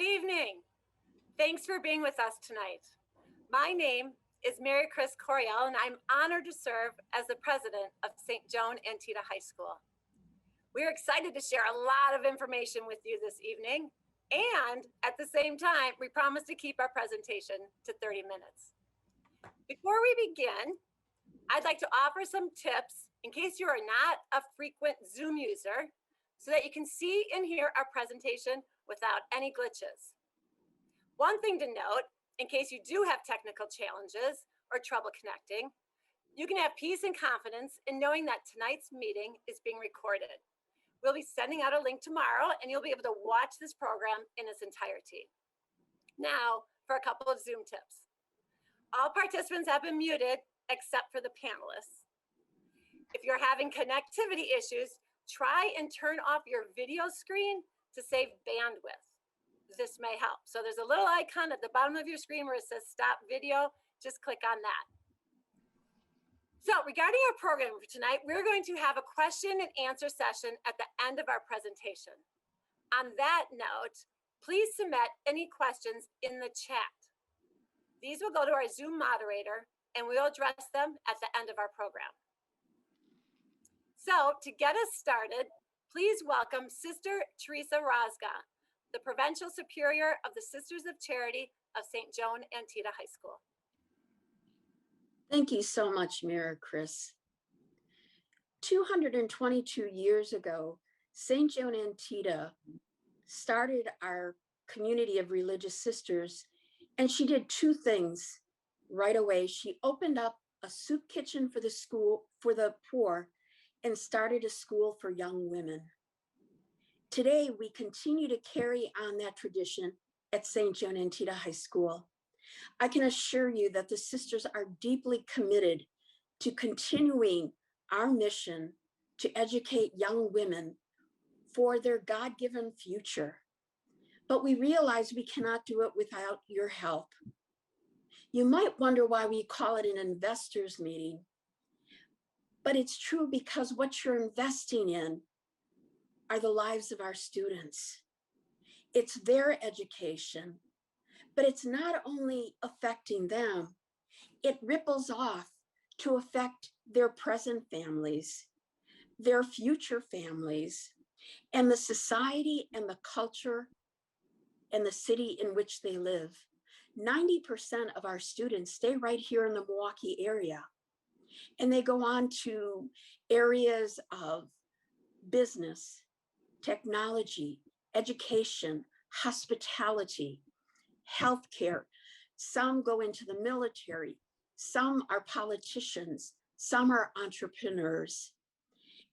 Good evening. Thanks for being with us tonight. My name is Mary Chris Coriel, and I'm honored to serve as the president of St. Joan Antida High School. We're excited to share a lot of information with you this evening, and at the same time, we promise to keep our presentation to 30 minutes. Before we begin, I'd like to offer some tips in case you are not a frequent Zoom user, so that you can see and hear our presentation without any glitches. One thing to note, in case you do have technical challenges or trouble connecting, you can have peace and confidence in knowing that tonight's meeting is being recorded. We'll be sending out a link tomorrow, and you'll be able to watch this program in its entirety. Now, for a couple of Zoom tips. All participants have been muted except for the panelists. If you're having connectivity issues, try and turn off your video screen to save bandwidth. This may help. So there's a little icon at the bottom of your screen where it says stop video. Just click on that. So regarding our program for tonight, we're going to have a question and answer session at the end of our presentation. On that note, please submit any questions in the chat. These will go to our Zoom moderator, and we'll address them at the end of our program. So to get us started, please welcome Sister Teresa Rozga, the Provincial Superior of the Sisters of Charity of St. Joan Antida High School. Thank you so much, Mary Chris. 222 years ago, St. Joan Antida started our community of religious sisters, and she did two things right away. She opened up a soup kitchen for the school, for the poor, and started a school for young women. Today, we continue to carry on that tradition at St. Joan Antida High School. I can assure you that the sisters are deeply committed to continuing our mission to educate young women for their God-given future. But we realize we cannot do it without your help. You might wonder why we call it an investors meeting, but it's true because what you're investing in are the lives of our students. It's their education, but it's not only affecting them, it ripples off to affect their present families, their future families, and the society and the culture and the city in which they live. 90% of our students stay right here in the Milwaukee area, and they go on to areas of business, technology, education, hospitality, healthcare. Some go into the military, some are politicians, some are entrepreneurs.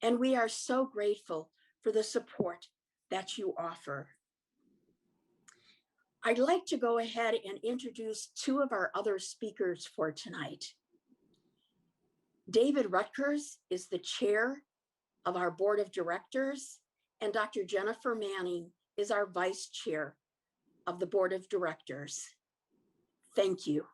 And we are so grateful for the support that you offer. I'd like to go ahead and introduce two of our other speakers for tonight. David Rutgers is the chair of our board of directors, and Dr. Jennifer Manning is our vice chair of the board of directors. Thank you.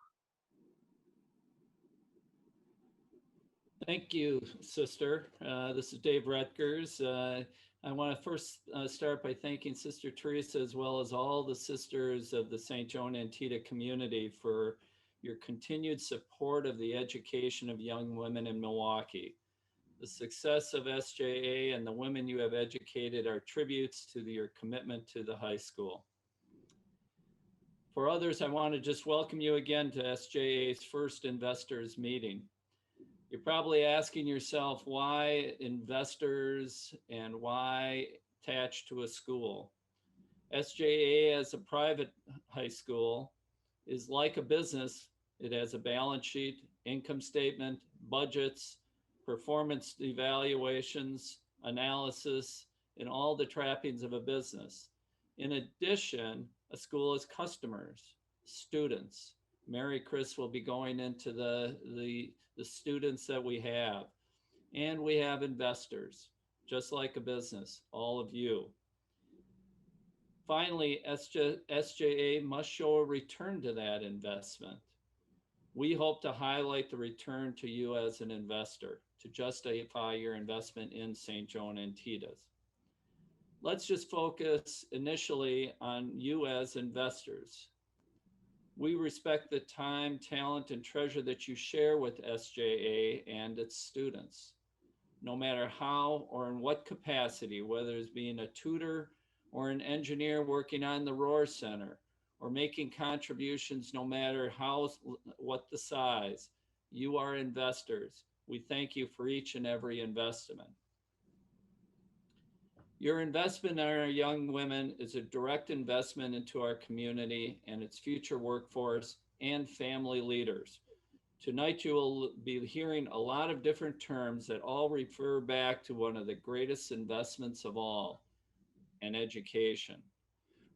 Thank you, Sister. This is Dave Rutgers. I want to first start by thanking Sister Teresa, as well as all the sisters of the St. Joan Antida community, for your continued support of the education of young women in Milwaukee. The success of SJA and the women you have educated are tributes to your commitment to the high school. For others, I want to just welcome you again to SJA's first investors meeting. You're probably asking yourself, why investors and why attached to a school? SJA, as a private high school, is like a business. It has a balance sheet, income statement, budgets, performance evaluations, analysis, and all the trappings of a business. In addition, a school has customers, students. Mary Chris will be going into the students that we have. And we have investors, just like a business, all of you. Finally, SJA must show a return to that investment. We hope to highlight the return to you as an investor to justify your investment in St. Joan Antida's. Let's just focus initially on you as investors. We respect the time, talent, and treasure that you share with SJA and its students. No matter how or in what capacity, whether it's being a tutor or an engineer working on the Rohr Center, or making contributions no matter what the size, you are investors. We thank you for each and every investment. Your investment in our young women is a direct investment into our community and its future workforce and family leaders. Tonight, you will be hearing a lot of different terms that all refer back to one of the greatest investments of all, an education.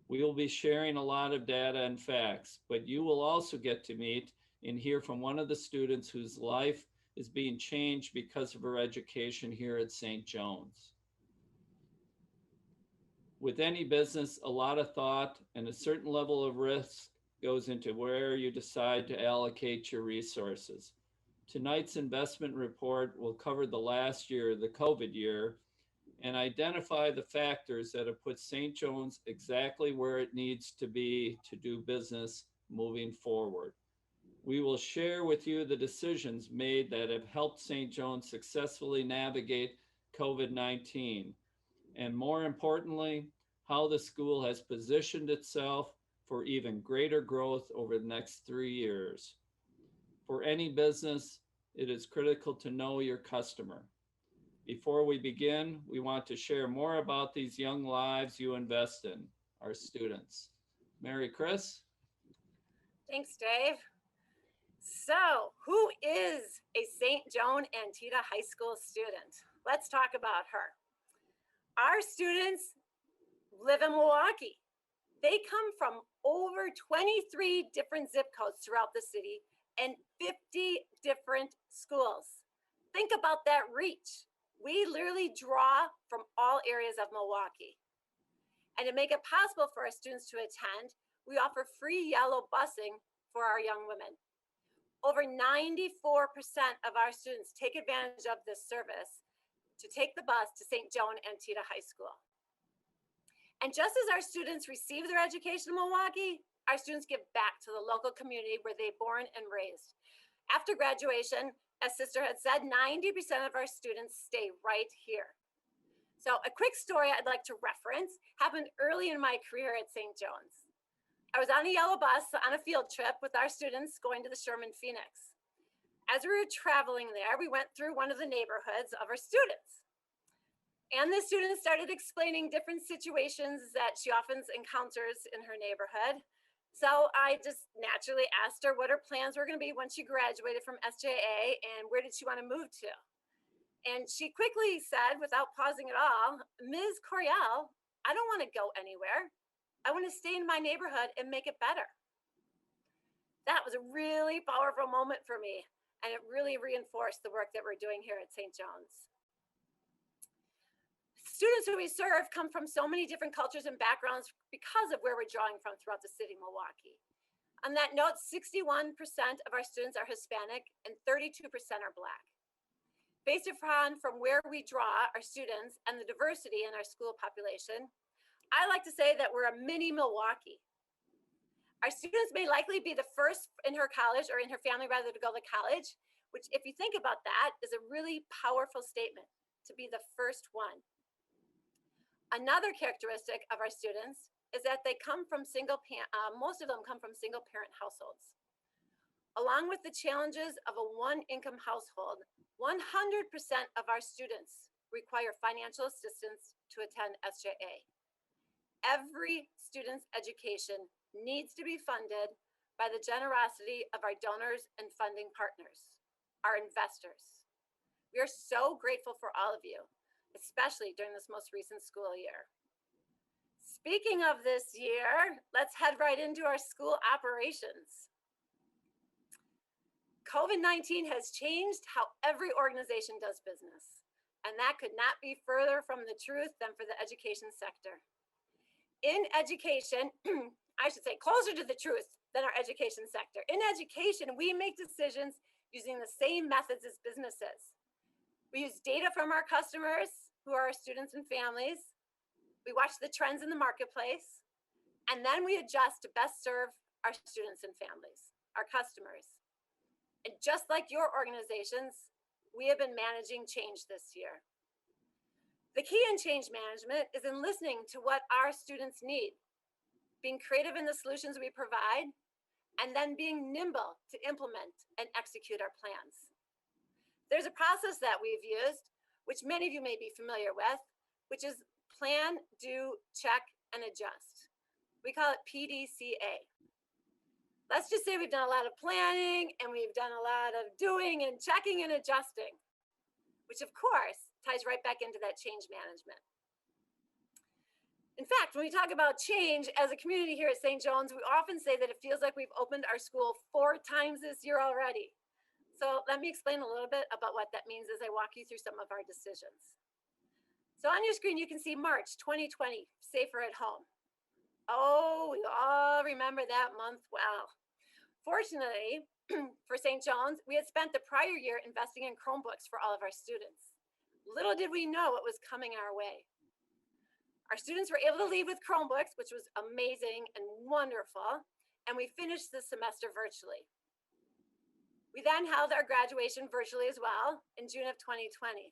We will be sharing a lot of data and facts, but you will also get to meet and hear from one of the students whose life is being changed because of her education here at St. John's. With any business, a lot of thought and a certain level of risk goes into where you decide to allocate your resources. Tonight's investment report will cover the last year, the COVID year, and identify the factors that have put St. John's exactly where it needs to be to do business moving forward. We will share with you the decisions made that have helped St. John's successfully navigate COVID-19, and more importantly, how the school has positioned itself for even greater growth over the next 3 years. For any business, it is critical to know your customer. Before we begin, we want to share more about these young lives you invest in, our students. Mary Chris? Thanks, Dave. So, who is a St. Joan Antida High School student? Let's talk about her. Our students live in Milwaukee. They come from over 23 different zip codes throughout the city and 50 different schools. Think about that reach. We literally draw from all areas of Milwaukee. And to make it possible for our students to attend, we offer free yellow busing for our young women. Over 94% of our students take advantage of this service to take the bus to St. Joan Antida High School. And just as our students receive their education in Milwaukee, our students give back to the local community where they're born and raised. After graduation, as Sister had said, 90% of our students stay right here. So a quick story I'd like to reference happened early in my career at St. John's. I was on a yellow bus on a field trip with our students going to the Sherman Phoenix. As we were traveling there, we went through one of the neighborhoods of our students. And the student started explaining different situations that she often encounters in her neighborhood. So I just naturally asked her what her plans were going to be when she graduated from SJA and where did she want to move to. And she quickly said, without pausing at all, Ms. Coriel, I don't want to go anywhere. I want to stay in my neighborhood and make it better. That was a really powerful moment for me, and it really reinforced the work that we're doing here at St. John's. Students who we serve come from so many different cultures and backgrounds because of where we're drawing from throughout the city of Milwaukee. On that note, 61% of our students are Hispanic and 32% are Black. Based upon from where we draw our students and the diversity in our school population, I like to say that we're a mini Milwaukee. Our students may likely be the first in her college or in her family rather to go to college, which if you think about that is a really powerful statement, to be the first one. Another characteristic of our students is that they come from most of them come from single parent households. Along with the challenges of a one-income household, 100% of our students require financial assistance to attend SJA. Every student's education needs to be funded by the generosity of our donors and funding partners, our investors. We are so grateful for all of you, especially during this most recent school year. Speaking of this year, let's head right into our school operations. COVID-19 has changed how every organization does business, and that could not be further from the truth than for the education sector. In education, I should say closer to the truth than our education sector. In education, we make decisions using the same methods as businesses. We use data from our customers, who are our students and families. we watch the trends in the marketplace, and then we adjust to best serve our students and families, our customers. And just like your organizations, we have been managing change this year. The key in change management is in listening to what our students need, being creative in the solutions we provide, and then being nimble to implement and execute our plans. There's a process that we've used, which many of you may be familiar with, which is plan, do, check, and adjust. We call it Pdca. Let's just say we've done a lot of planning and we've done a lot of doing and checking and adjusting, which of course ties right back into that change management. In fact, when we talk about change as a community here at St. John's, we often say that it feels like we've opened our school 4 times this year already. So let me explain a little bit about what that means as I walk you through some of our decisions. So on your screen, you can see March 2020, Safer at Home. Oh, we all remember that month well. Fortunately, for St. John's, we had spent the prior year investing in Chromebooks for all of our students. Little did we know what was coming our way. Our students were able to leave with Chromebooks, which was amazing and wonderful, and we finished the semester virtually. We then held our graduation virtually as well in June of 2020.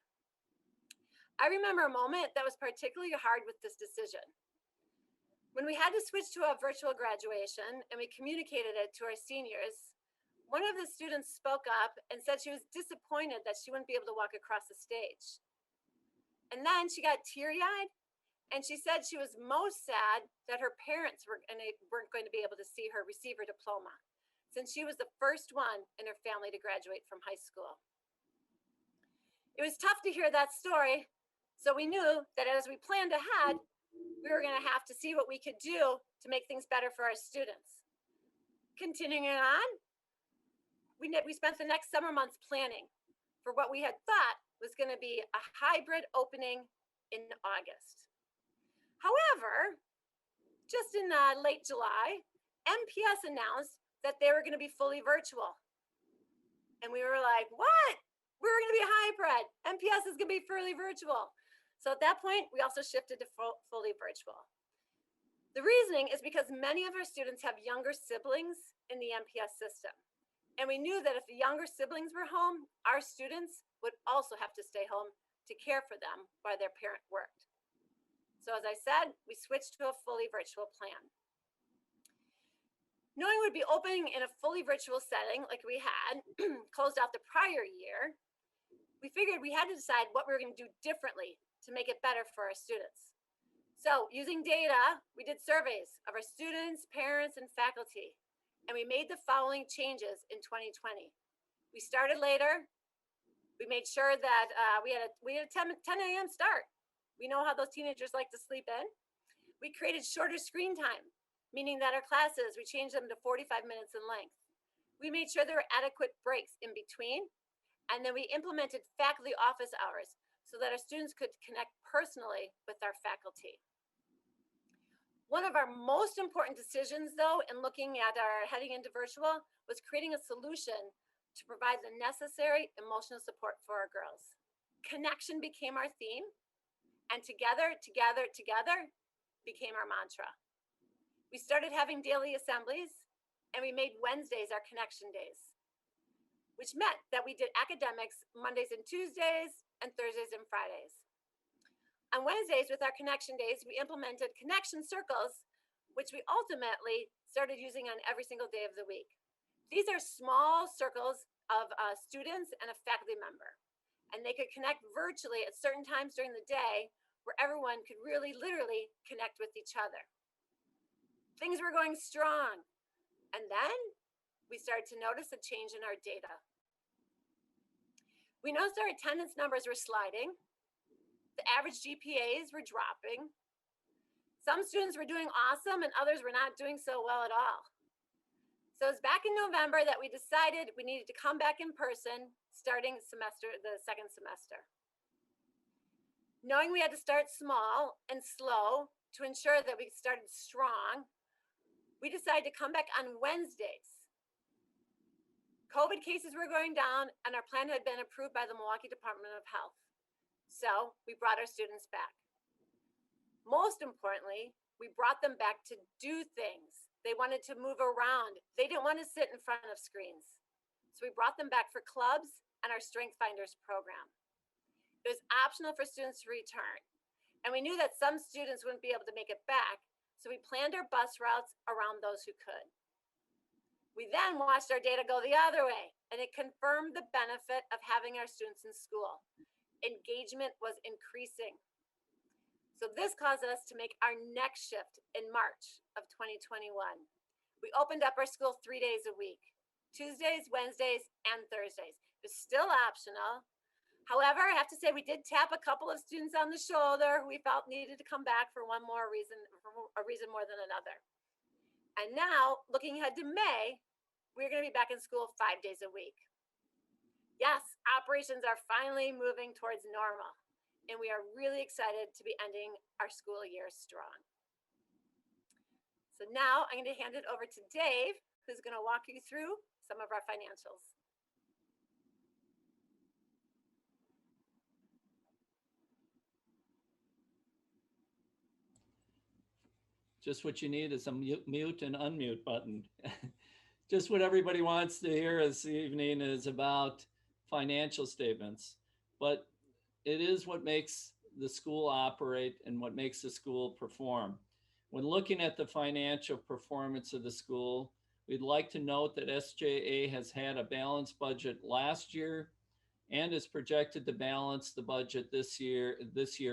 I remember a moment that was particularly hard with this decision. When we had to switch to a virtual graduation and we communicated it to our seniors, one of the students spoke up and said she was disappointed that she wouldn't be able to walk across the stage. And then she got teary-eyed and she said she was most sad that her parents weren't going to be able to see her receive her diploma, since she was the first one in her family to graduate from high school. It was tough to hear that story, so we knew that as we planned ahead, we were going to have to see what we could do to make things better for our students. Continuing on, we spent the next summer months planning for what we had thought was going to be a hybrid opening in August. However, just in late July, MPS announced that they were going to be fully virtual. And we were like, what? We're going to be hybrid. MPS is going to be fully virtual. So at that point, we also shifted to fully virtual. The reasoning is because many of our students have younger siblings in the MPS system. And we knew that if the younger siblings were home, our students would also have to stay home to care for them while their parent worked. So as I said, we switched to a fully virtual plan. Knowing we'd be opening in a fully virtual setting like we had closed out the prior year, we figured we had to decide what we were going to do differently to make it better for our students. So using data, we did surveys of our students, parents, and faculty, and we made the following changes in 2020. We started later. We made sure that we had a 10 a.m. start. We know how those teenagers like to sleep in. We created shorter screen time, meaning that our classes, we changed them to 45 minutes in length. We made sure there were adequate breaks in between, and then we implemented faculty office hours so that our students could connect personally with our faculty. One of our most important decisions, though, in looking at our heading into virtual was creating a solution to provide the necessary emotional support for our girls. Connection became our theme, and together became our mantra. We started having daily assemblies, and we made Wednesdays our connection days, which meant that we did academics Mondays and Tuesdays and Thursdays and Fridays. On Wednesdays with our connection days, we implemented connection circles, which we ultimately started using on every single day of the week. These are small circles of students and a faculty member, and they could connect virtually at certain times during the day where everyone could really literally connect with each other. Things were going strong, and then we started to notice a change in our data. We noticed our attendance numbers were sliding. The average GPAs were dropping. Some students were doing awesome and others were not doing so well at all. So it was back in November that we decided we needed to come back in person starting the second semester. Knowing we had to start small and slow to ensure that we started strong, we decided to come back on Wednesdays. COVID cases were going down and our plan had been approved by the Milwaukee Department of Health. So we brought our students back. most importantly, we brought them back to do things. They wanted to move around. They didn't want to sit in front of screens. So we brought them back for clubs and our Strength Finders program. It was optional for students to return. And we knew that some students wouldn't be able to make it back, so we planned our bus routes around those who could. We then watched our data go the other way, and it confirmed the benefit of having our students in school. Engagement was increasing. So this caused us to make our next shift in March of 2021. We opened up our school 3 days a week, Tuesdays, Wednesdays, and Thursdays. It's still optional. However, I have to say we did tap a couple of students on the shoulder who we felt needed to come back for one more reason, for a reason more than another. And now, looking ahead to May, we're going to be back in school 5 days a week. Yes, operations are finally moving towards normal, and we are really excited to be ending our school year strong. So now I'm going to hand it over to Dave, who's going to walk you through some of our financials. Just what you need is a mute and unmute button. Just what everybody wants to hear this evening is about financial statements, but it is what makes the school operate and what makes the school perform. When looking at the financial performance of the school, we'd like to note that SJA has had a balanced budget last year and is projected to balance the budget this year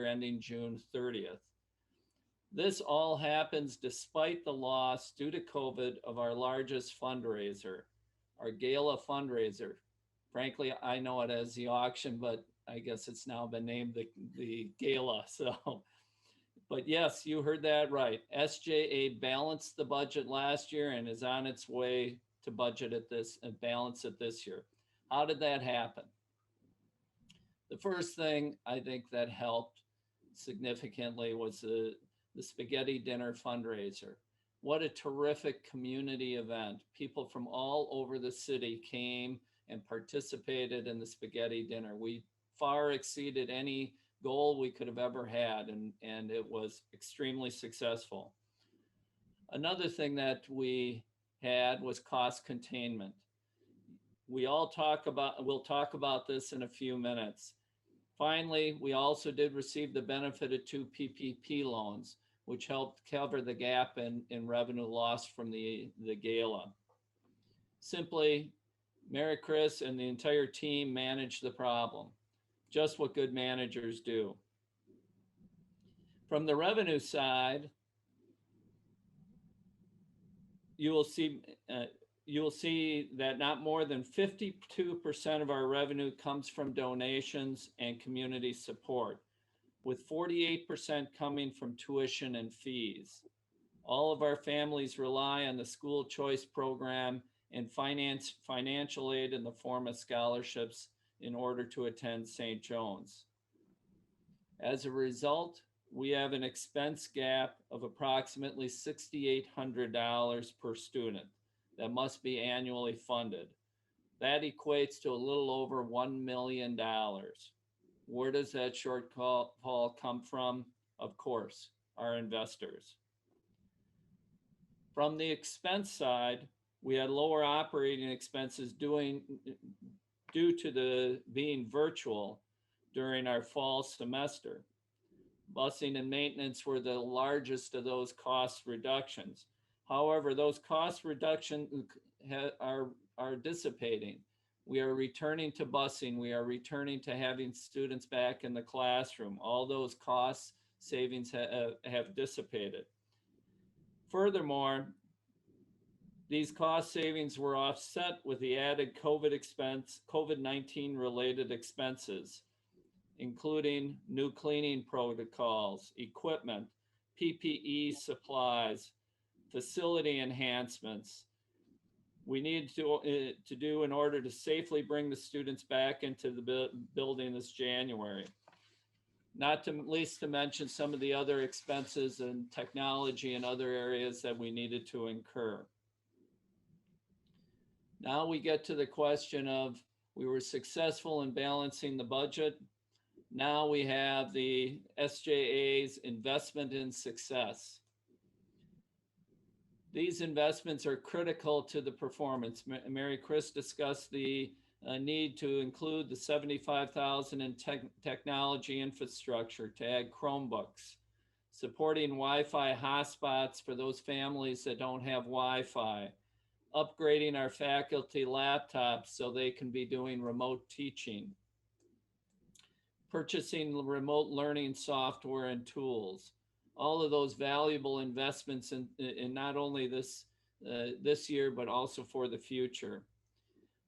ending June 30th. This all happens despite the loss due to COVID of our largest fundraiser, our gala fundraiser. Frankly, I know it as the auction, but I guess it's now been named the gala. So, but yes, you heard that right. SJA balanced the budget last year and is on its way to budget at this and balance it this year. How did that happen? The first thing I think that helped significantly was the spaghetti dinner fundraiser. What a terrific community event. People from all over the city came and participated in the spaghetti dinner. We far exceeded any goal we could have ever had, and it was extremely successful. Another thing that we had was cost containment. We'll talk about this in a few minutes. Finally, we also did receive the benefit of 2 PPP loans, which helped cover the gap in revenue lost from the gala. Simply, Mary Chris and the entire team managed the problem, just what good managers do. From the revenue side, you will see that not more than 52% of our revenue comes from donations and community support, with 48% coming from tuition and fees. All of our families rely on the school choice program and financial aid in the form of scholarships in order to attend St. John's. As a result, we have an expense gap of approximately $6,800 per student that must be annually funded. That equates to a little over $1 million. Where does that shortfall come from? Of course, our investors. From the expense side, we had lower operating expenses due to the being virtual during our fall semester. Busing and maintenance were the largest of those cost reductions. However, those cost reductions are dissipating. We are returning to busing. We are returning to having students back in the classroom. All those cost savings have dissipated. Furthermore, these cost savings were offset with the added COVID-19 related expenses, including new cleaning protocols, equipment, PPE supplies, facility enhancements we need to do in order to safely bring the students back into the building this January. Not to least to mention some of the other expenses and technology and other areas that we needed to incur. Now we get to the question of, we were successful in balancing the budget. Now we have the SJA's Investment in Success. These investments are critical to the performance. Mary Chris discussed the need to include the $75,000 in technology infrastructure to add Chromebooks, supporting Wi-Fi hotspots for those families that don't have Wi-Fi, upgrading our faculty laptops so they can be doing remote teaching, purchasing remote learning software and tools. All of those valuable investments in not only this year, but also for the future.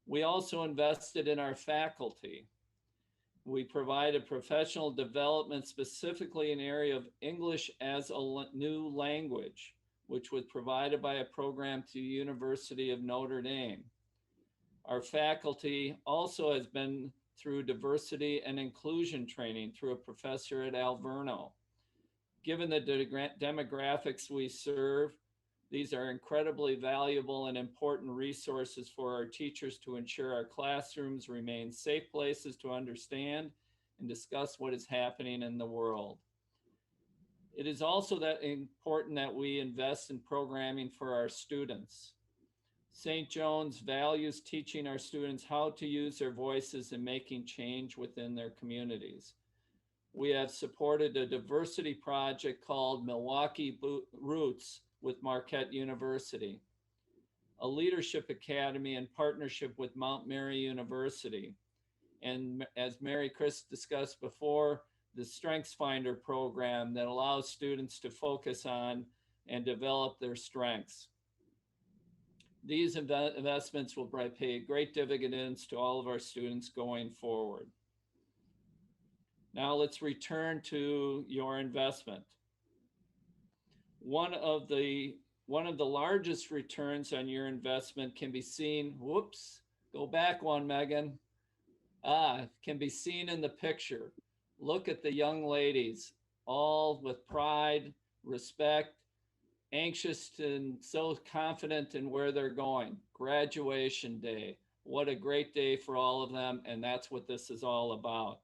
We also invested in our faculty. We provided professional development specifically in the area of English as a new language, which was provided by a program to the University of Notre Dame. Our faculty also has been through diversity and inclusion training through a professor at Alverno. Given the demographics we serve, these are incredibly valuable and important resources for our teachers to ensure our classrooms remain safe places to understand and discuss what is happening in the world. It is also important that we invest in programming for our students. St. John's values teaching our students how to use their voices and making change within their communities. We have supported a diversity project called Milwaukee Roots with Marquette University, a leadership academy in partnership with Mount Mary University. And as Mary Chris discussed before, the Strengths Finder program that allows students to focus on and develop their strengths. These investments will pay great dividends to all of our students going forward. Now let's return to your investment. One of the largest returns on your investment can be seen, whoops, go back one, Megan. Can be seen in the picture. Look at the young ladies, all with pride, respect, anxious and so confident in where they're going. Graduation day. What a great day for all of them, and that's what this is all about.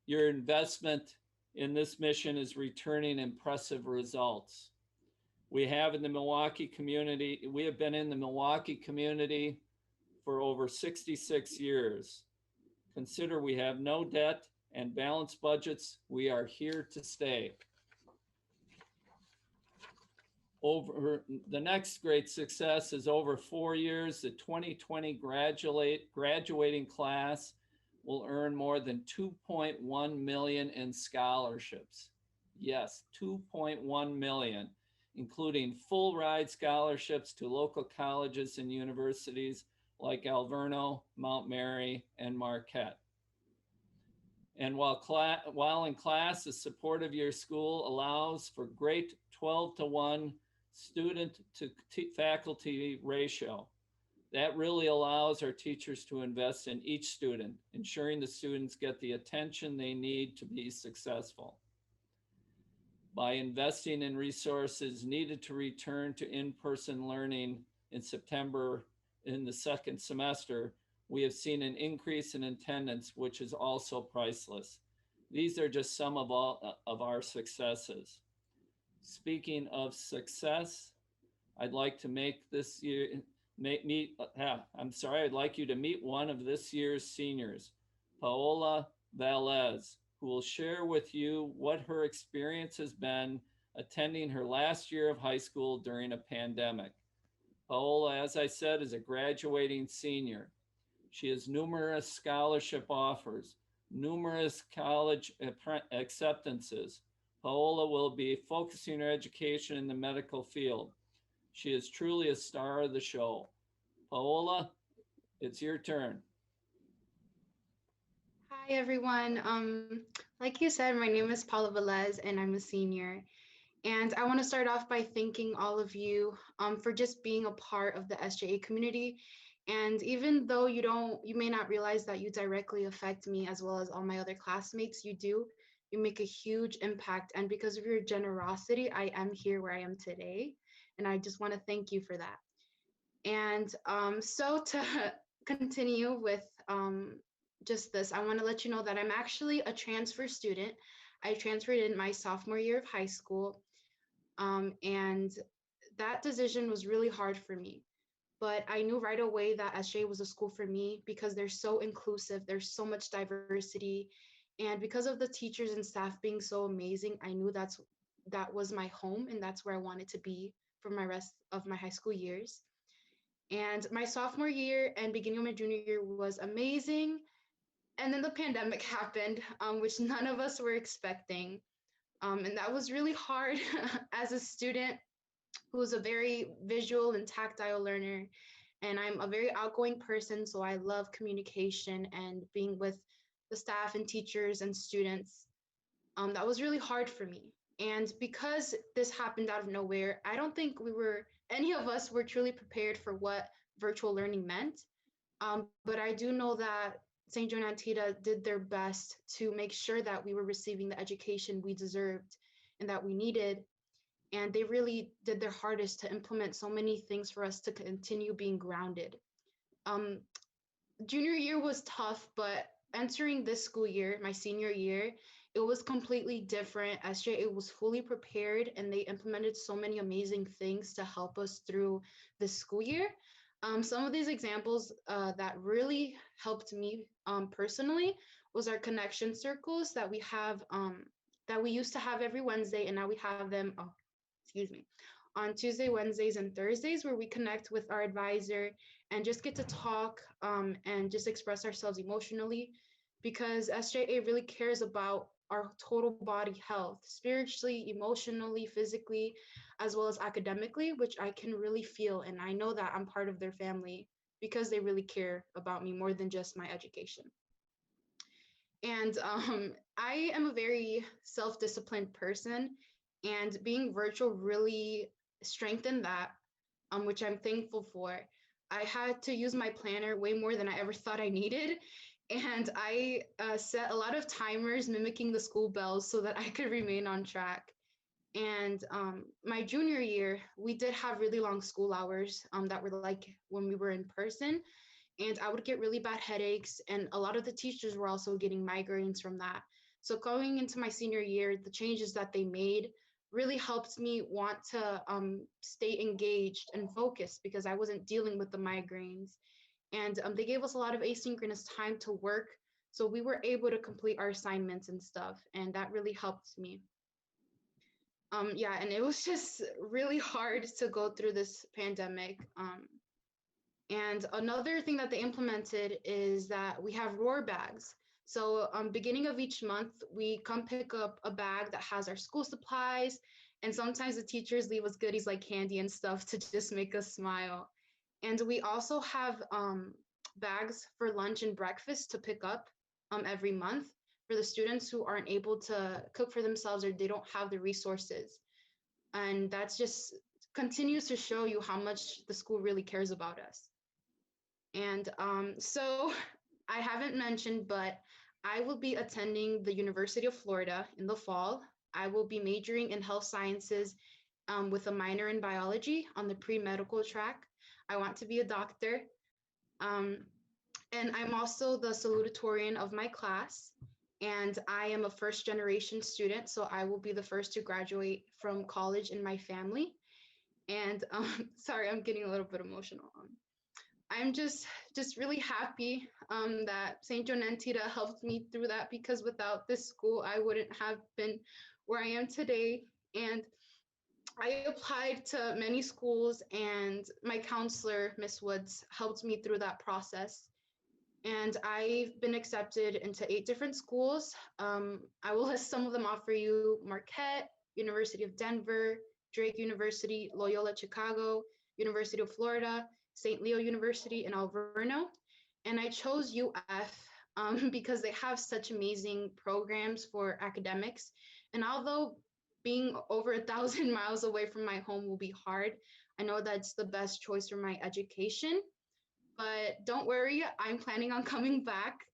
Your investment in this mission is returning impressive results. We have in the Milwaukee community, we have been in the Milwaukee community for over 66 years. Consider we have no debt and balanced budgets. We are here to stay. Over the next great success is over 4 years, the 2020 graduating class will earn more than $2.1 million in scholarships. Yes, $2.1 million, including full ride scholarships to local colleges and universities like Alverno, Mount Mary, and Marquette. And while in class, the support of your school allows for great 12-to-1 student to faculty ratio. That really allows our teachers to invest in each student, ensuring the students get the attention they need to be successful. By investing in resources needed to return to in-person learning in September in the second semester, we have seen an increase in attendance, which is also priceless. These are just some of our successes. Speaking of success, I'd like to I'd like you to meet one of this year's seniors, Paola Valez, who will share with you what her experience has been attending her last year of high school during a pandemic. Paola, as I said, is a graduating senior. She has numerous scholarship offers, numerous college acceptances. Paola will be focusing her education in the medical field. She is truly a star of the show. Paola, it's your turn. Hi, everyone. Like you said, my name is Paola Valez, and I'm a senior. And I want to start off by thanking all of you for just being a part of the SJA community. And even though you may not realize that you directly affect me as well as all my other classmates, you do. You make a huge impact. And because of your generosity, I am here where I am today. And I just want to thank you for that. And so to continue with just this. I want to let you know that I'm actually a transfer student. I transferred in my sophomore year of high school, and that decision was really hard for me. But I knew right away that SJA was a school for me because they're so inclusive, there's so much diversity, and because of the teachers and staff being so amazing, I knew that was my home and that's where I wanted to be for my rest of my high school years. And my sophomore year and beginning of my junior year was amazing. And then the pandemic happened, which none of us were expecting. And that was really hard as a student who's a very visual and tactile learner. And I'm a very outgoing person, so I love communication and being with the staff and teachers and students. That was really hard for me. And because this happened out of nowhere, I don't think any of us were truly prepared for what virtual learning meant. But I do know that St. Joan Antida did their best to make sure that we were receiving the education we deserved and that we needed. And they really did their hardest to implement so many things for us to continue being grounded. Junior year was tough, but entering this school year, my senior year, it was completely different. SJA was fully prepared and they implemented so many amazing things to help us through this school year. Some of these examples that really helped me personally was our connection circles that we have, that we used to have every Wednesday, and now we have them, on Tuesday, Wednesdays, and Thursdays, where we connect with our advisor and just get to talk and just express ourselves emotionally, because SJA really cares about our total body health, spiritually, emotionally, physically, as well as academically, which I can really feel. And I know that I'm part of their family because they really care about me more than just my education. And I am a very self-disciplined person, and being virtual really strengthened that, which I'm thankful for. I had to use my planner way more than I ever thought I needed. And I set a lot of timers mimicking the school bells so that I could remain on track. And my junior year, we did have really long school hours that were like when we were in person. And I would get really bad headaches. And a lot of the teachers were also getting migraines from that. So going into my senior year, the changes that they made really helped me want to stay engaged and focused because I wasn't dealing with the migraines. And they gave us a lot of asynchronous time to work. So we were able to complete our assignments and stuff. And that really helped me. Yeah, and it was just really hard to go through this pandemic. And another thing that they implemented is that we have roar bags. So beginning of each month, we come pick up a bag that has our school supplies. And sometimes the teachers leave us goodies like candy and stuff to just make us smile. And we also have bags for lunch and breakfast to pick up every month for the students who aren't able to cook for themselves or they don't have the resources. And that's just continues to show you how much the school really cares about us. And so I haven't mentioned, but I will be attending the University of Florida in the fall. I will be majoring in health sciences with a minor in biology on the pre-medical track. I want to be a doctor. And I'm also the salutatorian of my class. And I am a first generation student, so I will be the first to graduate from college in my family. And sorry, I'm getting a little bit emotional. I'm just really happy that St. Joan Antida helped me through that, because without this school, I wouldn't have been where I am today. And I applied to many schools, and my counselor, Miss Woods, helped me through that process. And I've been accepted into 8 different schools. I will list some of them off for you: Marquette, University of Denver, Drake University, Loyola Chicago, University of Florida, St. Leo University, and Alverno. And I chose UF because they have such amazing programs for academics. And although being over 1,000 miles away from my home will be hard, I know that's the best choice for my education. But don't worry, I'm planning on coming back.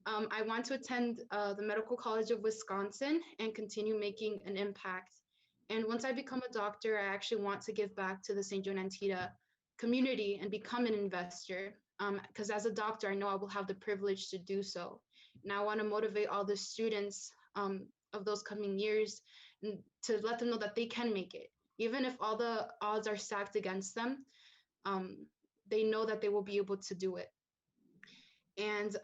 I want to attend the Medical College of Wisconsin and continue making an impact. And once I become a doctor, I actually want to give back to the St. Joan Antida community and become an investor. Because as a doctor, I know I will have the privilege to do so. And I want to motivate all the students of those coming years and to let them know that they can make it. Even if all the odds are stacked against them, they know that they will be able to do it. And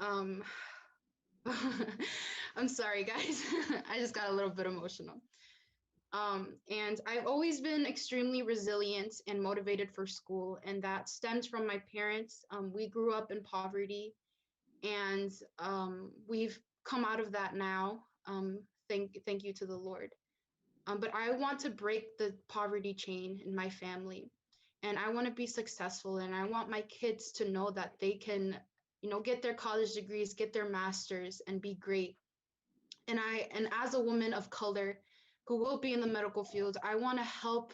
I'm sorry, guys. I just got a little bit emotional. And I've always been extremely resilient and motivated for school, and that stems from my parents. We grew up in poverty, and we've come out of that now. Thank you to the Lord. But I want to break the poverty chain in my family, and I want to be successful, and I want my kids to know that they can, get their college degrees, get their masters, and be great. And as a woman of color who will be in the medical field, I want to help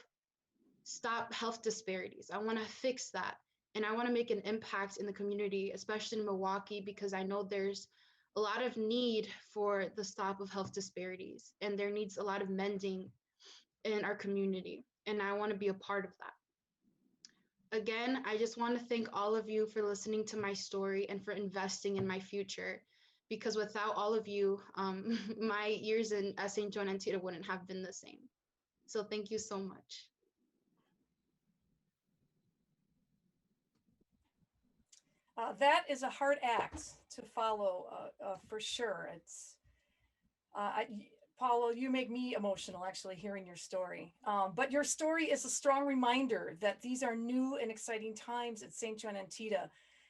stop health disparities. I want to fix that. And I want to make an impact in the community, especially in Milwaukee, because I know there's a lot of need for the stop of health disparities, and there needs a lot of mending in our community. And I want to be a part of that. Again, I just want to thank all of you for listening to my story and for investing in my future, because without all of you, my years in St. Joan Antida wouldn't have been the same. So thank you so much. That is a hard act to follow, for sure. It's Paolo, you make me emotional actually hearing your story. But your story is a strong reminder that these are new and exciting times at St. Joan Antida.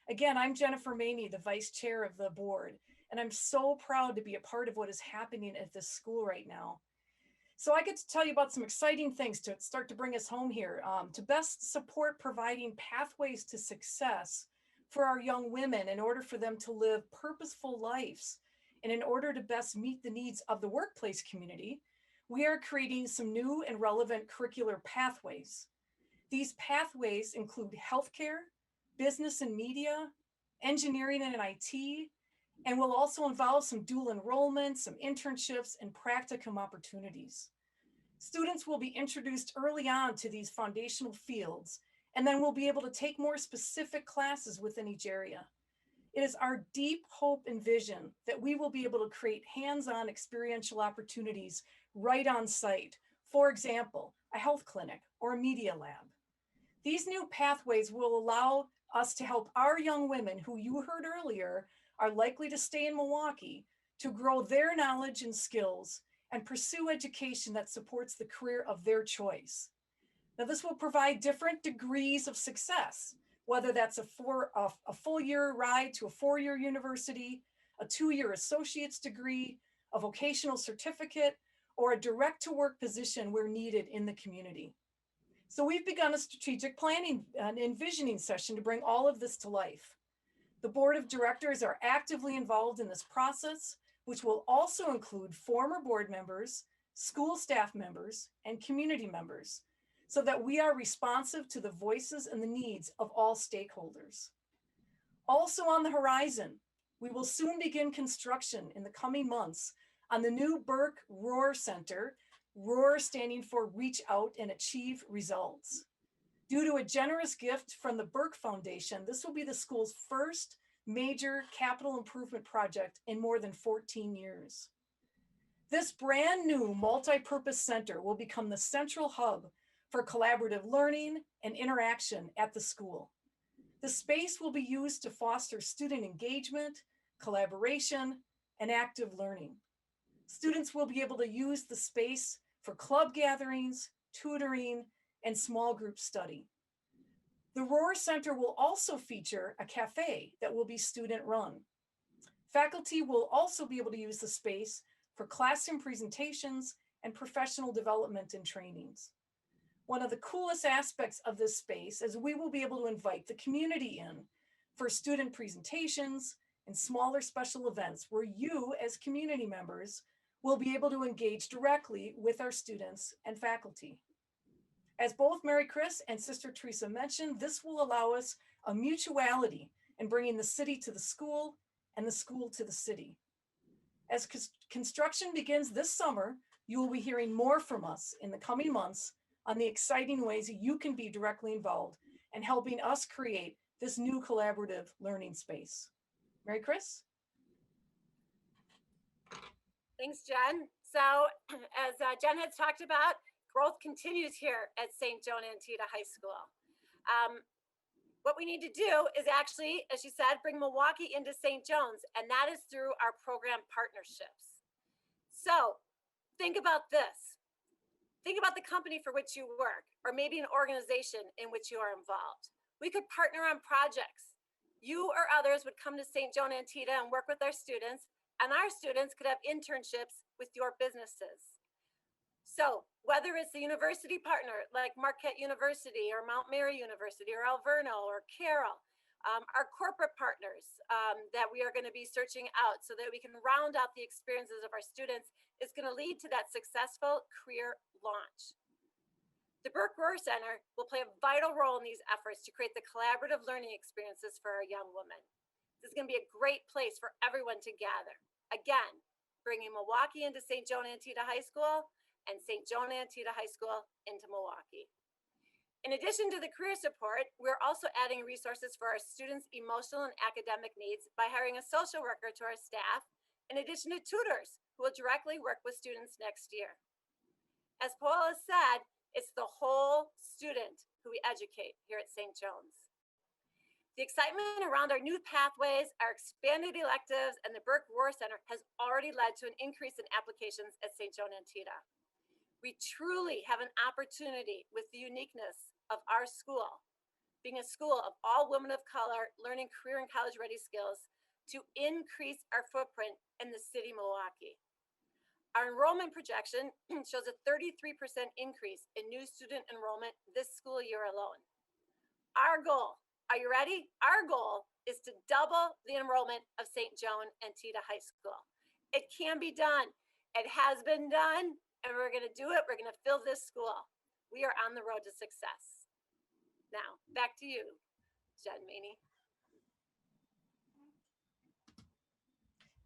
Again, I'm Jennifer Maney, the vice chair of the board, and I'm so proud to be a part of what is happening at this school right now. So I get to tell you about some exciting things to start to bring us home here, to best support providing pathways to success for our young women in order for them to live purposeful lives. And in order to best meet the needs of the workplace community, we are creating some new and relevant curricular pathways. These pathways include healthcare, business and media, engineering and IT, and will also involve some dual enrollment, some internships, and practicum opportunities. Students will be introduced early on to these foundational fields, and then we'll be able to take more specific classes within each area. It is our deep hope and vision that we will be able to create hands-on experiential opportunities right on site. For example, a health clinic or a media lab. These new pathways will allow us to help our young women, who you heard earlier are likely to stay in Milwaukee, to grow their knowledge and skills and pursue education that supports the career of their choice. Now, this will provide different degrees of success, whether that's a full year ride to a 4-year university, a 2-year associate's degree, a vocational certificate, or a direct to work position where needed in the community. So we've begun a strategic planning and envisioning session to bring all of this to life. The board of directors are actively involved in this process, which will also include former board members, school staff members, and community members, so that we are responsive to the voices and the needs of all stakeholders. Also on the horizon, we will soon begin construction in the coming months on the new Burke Roar Center, Roar standing for Reach Out and Achieve Results. Due to a generous gift from the Burke Foundation, this will be the school's first major capital improvement project in more than 14 years. This brand new multi-purpose center will become the central hub for collaborative learning and interaction at the school. The space will be used to foster student engagement, collaboration, and active learning. Students will be able to use the space for club gatherings, tutoring, and small group study. The Roar Center will also feature a cafe that will be student run. Faculty will also be able to use the space for classroom presentations and professional development and trainings. One of the coolest aspects of this space is we will be able to invite the community in for student presentations and smaller special events where you as community members will be able to engage directly with our students and faculty. As both Mary Chris and Sister Teresa mentioned, this will allow us a mutuality in bringing the city to the school and the school to the city. As construction begins this summer, you will be hearing more from us in the coming months on the exciting ways that you can be directly involved and helping us create this new collaborative learning space. Mary Chris? Thanks, Jen. So as Jen has talked about, growth continues here at St. Joan Antida High School. What we need to do is actually, as she said, bring Milwaukee into St. John's, and that is through our program partnerships. So think about this. Think about the company for which you work, or maybe an organization in which you are involved. We could partner on projects. You or others would come to St. Joan Antida and work with our students, and our students could have internships with your businesses. So whether it's a university partner like Marquette University or Mount Mary University or Alverno or Carroll, our corporate partners that we are going to be searching out so that we can round out the experiences of our students is going to lead to that successful career launch. The Burke Rohr Center will play a vital role in these efforts to create the collaborative learning experiences for our young women. This is going to be a great place for everyone to gather. Again, bringing Milwaukee into St. Joan Antida High School and St. Joan Antida High School into Milwaukee. In addition to the career support, we're also adding resources for our students' emotional and academic needs by hiring a social worker to our staff, in addition to tutors who will directly work with students next year. As Paola said, it's the whole student who we educate here at St. John's. The excitement around our new pathways, our expanded electives, and the Burke Rohr Center has already led to an increase in applications at St. Joan Antida. We truly have an opportunity with the uniqueness of our school, being a school of all women of color learning career and college ready skills, to increase our footprint in the city of Milwaukee. Our enrollment projection shows a 33% increase in new student enrollment this school year alone. Our goal, are you ready? Our goal is to double the enrollment of St. Joan Antida High School. It can be done. It has been done. And we're going to do it. We're going to fill this school. We are on the road to success. Now, back to you, Jen Maney.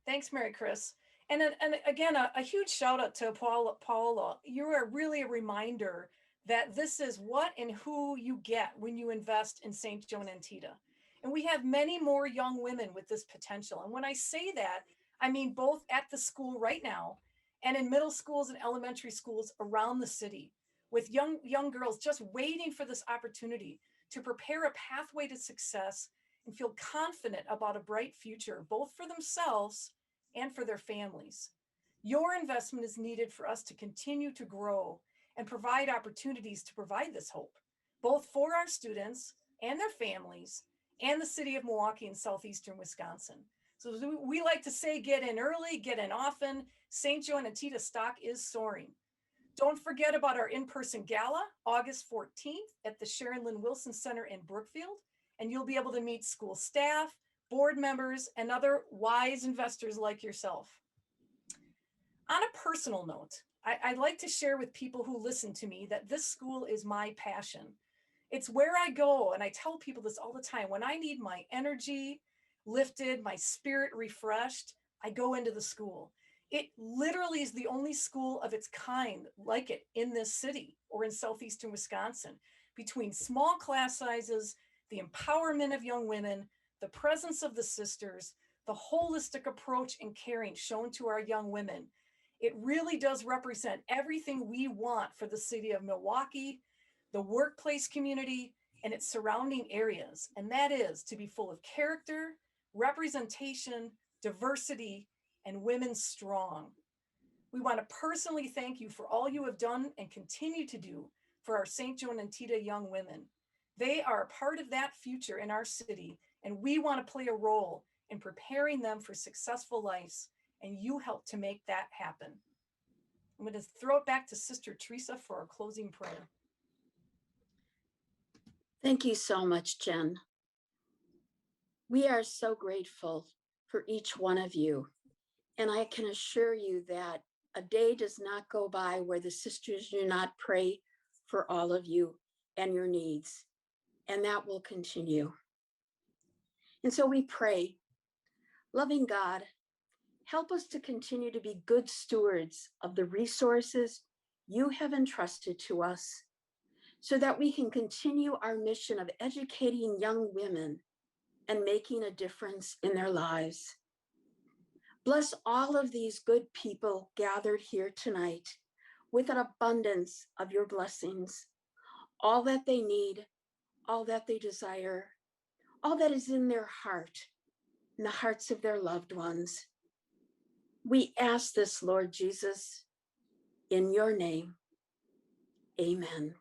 Thanks, Mary Chris. And again, a huge shout out to Paola. You are really a reminder that this is what and who you get when you invest in St. Joan Antida. And we have many more young women with this potential. And when I say that, I mean both at the school right now and in middle schools and elementary schools around the city, with young girls just waiting for this opportunity to prepare a pathway to success and feel confident about a bright future, both for themselves and for their families. Your investment is needed for us to continue to grow and provide opportunities to provide this hope, both for our students and their families and the city of Milwaukee and southeastern Wisconsin. So we like to say, get in early, get in often. St. Joan Antida stock is soaring. Don't forget about our in-person gala, August 14th at the Sharon Lynn Wilson Center in Brookfield, and you'll be able to meet school staff, board members, and other wise investors like yourself. On a personal note, I'd like to share with people who listen to me that this school is my passion. It's where I go, and I tell people this all the time. When I need my energy lifted, my spirit refreshed, I go into the school. It literally is the only school of its kind like it in this city or in southeastern Wisconsin. Between small class sizes, the empowerment of young women, the presence of the sisters, the holistic approach and caring shown to our young women, it really does represent everything we want for the city of Milwaukee, the workplace community, and its surrounding areas. And that is to be full of character, representation, diversity, and women strong. We want to personally thank you for all you have done and continue to do for our St. Joan Antida young women. They are a part of that future in our city, and we want to play a role in preparing them for successful lives, and you help to make that happen. I'm going to throw it back to Sister Teresa for our closing prayer. Thank you so much, Jen. We are so grateful for each one of you. And I can assure you that a day does not go by where the sisters do not pray for all of you and your needs. And that will continue. And so we pray, loving God, help us to continue to be good stewards of the resources you have entrusted to us, so that we can continue our mission of educating young women and making a difference in their lives. Bless all of these good people gathered here tonight with an abundance of your blessings, all that they need, all that they desire, all that is in their heart, in the hearts of their loved ones. We ask this, Lord Jesus, in your name. Amen.